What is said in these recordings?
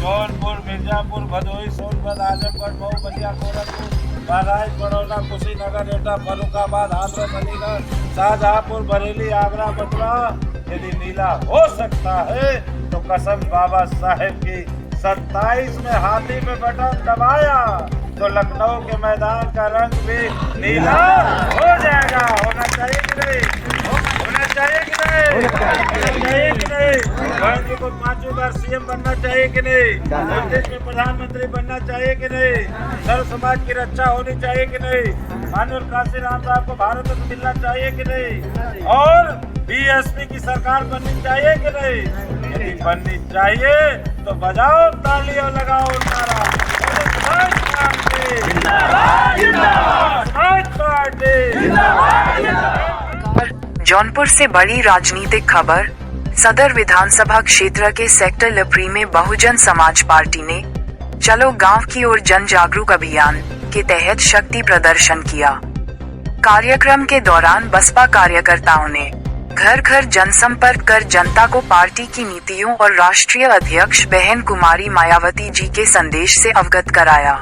जौनपुर, मिर्जापुर, भदोही, सोनभद्र, आजमगढ़, मऊ, बलिया, गोरखपुर, बहराइच, बड़ौदा, कुशीनगर, एटा, फर्रुखाबाद, हाथरस, अलीगढ़, शाहजहांपुर, बरेली, आगरा, मथुरा। यदि नीला हो सकता है तो कसम बाबा साहेब की 27 में हाथी में बटन दबाया तो लखनऊ के मैदान का रंग भी नीला हो जाएगा। होना चाहिए कि नहीं? होना चाहिए कि नहीं? होना चाहिए कि नहीं? मोदी जी को 5वीं बार सीएम बनना चाहिए कि नहीं? देश में प्रधानमंत्री बनना चाहिए कि नहीं? सर्व समाज की रक्षा होनी चाहिए कि नहीं? माननीय काशीराम साहब को भारत रत्न मिलना चाहिए कि नहीं? और बीएसपी की सरकार बननी चाहिए कि नहीं? यदि बननी चाहिए तो बजाओ ताली और लगाओ नारा। जौनपुर से बड़ी राजनीतिक खबर। सदर विधानसभा क्षेत्र के सेक्टर लपरी में बहुजन समाज पार्टी ने चलो गांव की ओर जन जागरूक अभियान के तहत शक्ति प्रदर्शन किया। कार्यक्रम के दौरान बसपा कार्यकर्ताओं ने घर घर जनसंपर्क कर जनता को पार्टी की नीतियों और राष्ट्रीय अध्यक्ष बहन कुमारी मायावती जी के संदेश से अवगत कराया।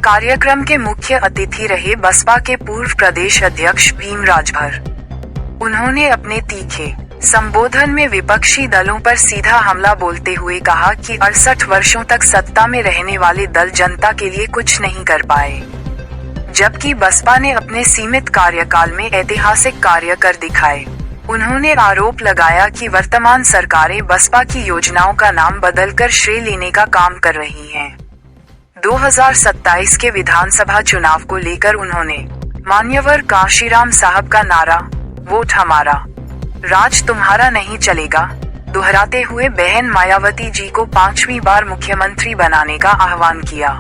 कार्यक्रम के मुख्य अतिथि रहे बसपा के पूर्व प्रदेश अध्यक्ष भीम राजभर। उन्होंने अपने तीखे संबोधन में विपक्षी दलों पर सीधा हमला बोलते हुए कहा कि 68 वर्षों तक सत्ता में रहने वाले दल जनता के लिए कुछ नहीं कर पाए, जबकि बसपा ने अपने सीमित कार्यकाल में ऐतिहासिक कार्य कर दिखाए। उन्होंने आरोप लगाया कि वर्तमान सरकारें बसपा की योजनाओं का नाम बदलकर श्रेय लेने का काम कर रही हैं। 2027 के विधानसभा चुनाव को लेकर उन्होंने मान्यवर काशीराम साहब का नारा वोट हमारा, राज तुम्हारा नहीं चलेगा दोहराते हुए बहन मायावती जी को 5वीं बार मुख्यमंत्री बनाने का आह्वान किया।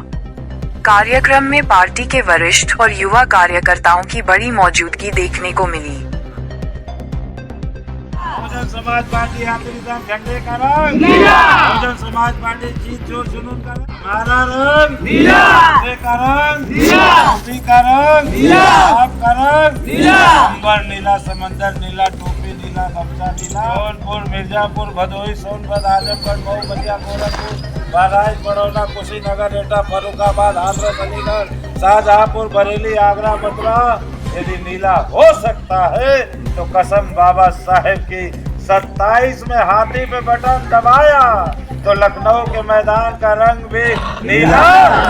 कार्यक्रम में पार्टी के वरिष्ठ और युवा कार्यकर्ताओं की बड़ी मौजूदगी देखने को मिली। बहुजन समाज पार्टी आखिरी झंडे का रंग नीला, बहुजन समाज पार्टी जीत जोर जुनून का रंग, हमारा रंग नीला, का रंग नीला, का रंग नीला, आपका रंग नीला, अंबर नीला, समंदर नीला, टोपी नीला, गमछा नीला। जौनपुर, मिर्जापुर, भदोही, सोनभद्र, आजमगढ़, मऊ, बलिया, गोरखपुर, बहराइच, बड़ौदा, कुशीनगर, एटा, फर्रुखाबाद, हाथरस, अलीगढ़, शाहजहांपुर, बरेली, आगरा, मथुरा। यदि नीला हो सकता है तो कसम बाबा साहेब की 27 में हाथी पे बटन दबाया तो लखनऊ के मैदान का रंग भी नीला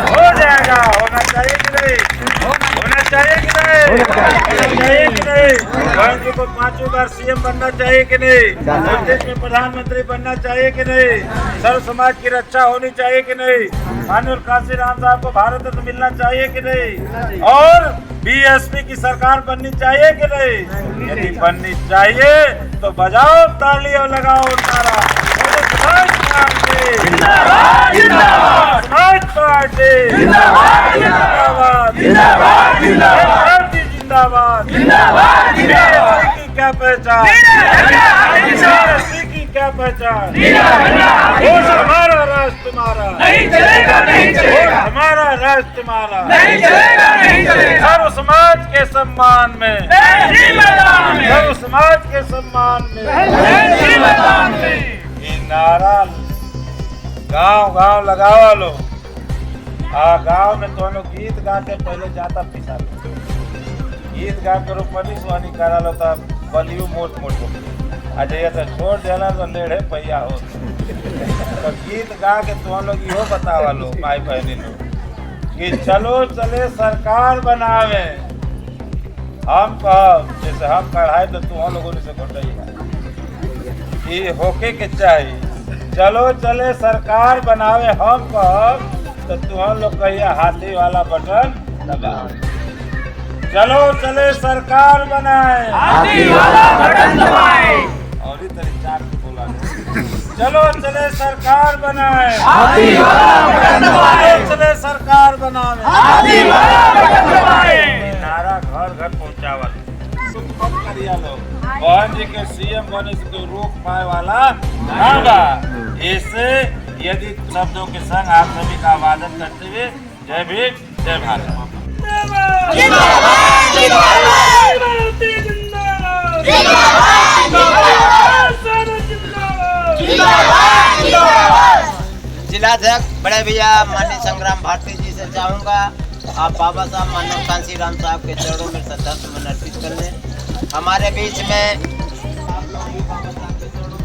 हो जाएगा। होना चाहिए कि नहीं? होना चाहिए कि नहीं? होना चाहिए कि नहीं? मोदी जी को 5वीं बार सीएम बनना चाहिए कि नहीं? देश में प्रधानमंत्री बनना चाहिए कि नहीं? सर्व समाज की रक्षा होनी चाहिए कि नहीं? माननीय काशीराम साहब को भारत रत्न मिलना चाहिए कि नहीं? और बीएसपी की सरकार बननी चाहिए कि नहीं? यदि बननी चाहिए तो बजाओ ताली और लगाओ नारा। जिंदाबाद जिंदाबाद समाज पार्टी जिंदाबाद जिंदाबाद जिंदाबाद जिंदाबाद जिंदाबाद जिंदाबाद जिंदाबाद की क्या पहचान, की क्या पहचान, हमारा राज तुम्हारा नहीं चलेगा, नहीं चलेगा, हमारा राज तुम्हारा नहीं चलेगा, नहीं चलेगा। सर्व समाज के सम्मान में, सर्व समाज के सम्मान में ये नारा गांव गांव लगावा लो। गांव में तो लोग गीत गा के पहले जाता पिसा लो, गीत गा के रोपनी सोहनी करा लो तब बलियो मोट मोट आज ये तो छोड़ देना तो लेढ़े पैया हो। तो गीत गा के तुम लोग यो बतावा लो भाई बहनी लोग कि चलो चले सरकार बनावे। हम कह जैसे हम कढ़ाई तो तुम लोगों ने से घोटाई ये होके के चाहिए। चलो चले सरकार बनावे हम कह तो तुम लोग कहिए हाथी वाला बटन दबाओ। चलो चले सरकार बनाए, हाथी वाला बटन दबाए। और ही तरीके चार बोला चलो चले सरकार बनाए, हाथी वाला बटन दबाए। चलो चले सरकार बनाए, हाथी वाला बटन दबाए। नारा घर घर पहुंचावा करिया लोग बहन जी के सीएम बने से रोक पाए वाला ना बा। ऐसे यदि शब्दों के संग आप सभी का आवादन करते हुए जय भीम जय भारत। जिलाध्यक्ष बड़े भैया माननीय संग्राम भारती जी से चाहूँगा आप बाबा साहब माननीय कांसी राम साहब के चरणों में श्रद्धासुमन सुमन अर्पित कर लें। हमारे बीच में आप लोग भी बाबा साहब के चरणों में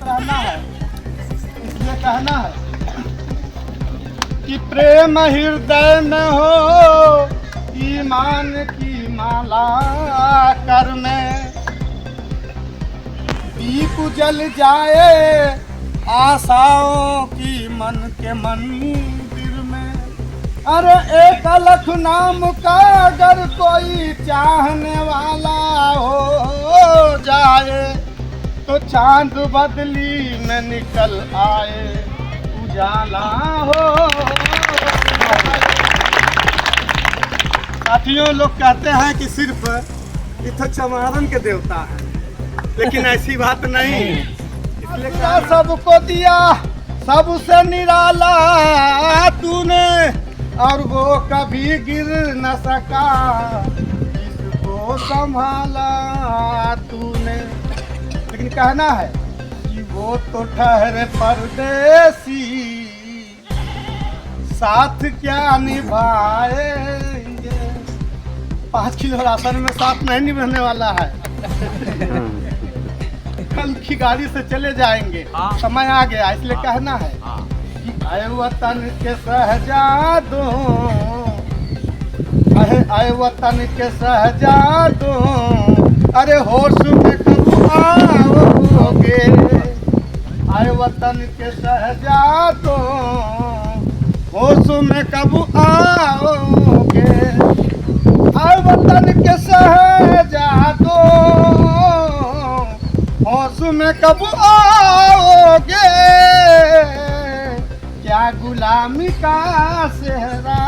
कहना है, इसलिए कहना है कि प्रेम हृदय में हो, ईमान की माला कर में दीप जल जाए आशाओं की मन के मंदिर में। अरे एक अलख नाम का अगर कोई चाहने वाला हो जाए तो चांद बदली में निकल आए उजाला हो। साथियों, लोग कहते हैं कि सिर्फ इथक चमारन के देवता हैं, लेकिन ऐसी बात नहीं। इसलिए सबको दिया सबसे निराला तूने, और वो कभी गिर न सका इसको संभाला तूने। लेकिन कहना है कि वो तो ठहरे परदेसी, साथ क्या निभाएंगे। 5 किलो राशन में साथ नहीं निभाने वाला है। कल की गाड़ी से चले जाएंगे, समय आ गया। इसलिए कहना है कि आए वतन के शहजादों, आए वतन के शहजादों, अरे होश में कब आओगे। आए वतन के शहजादों, होश में कब आओगे। आए वतन के शहजादों, होश में कब आओगे। क्या गुलामी का सेहरा,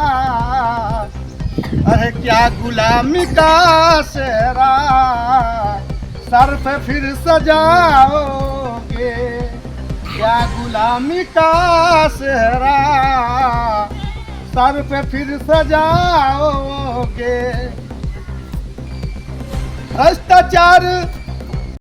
अरे क्या गुलामी का सेहरा सर पे फिर सजाओगे। क्या गुलामी का सेहरा सर पे फिर सजाओगे। भ्रष्टाचार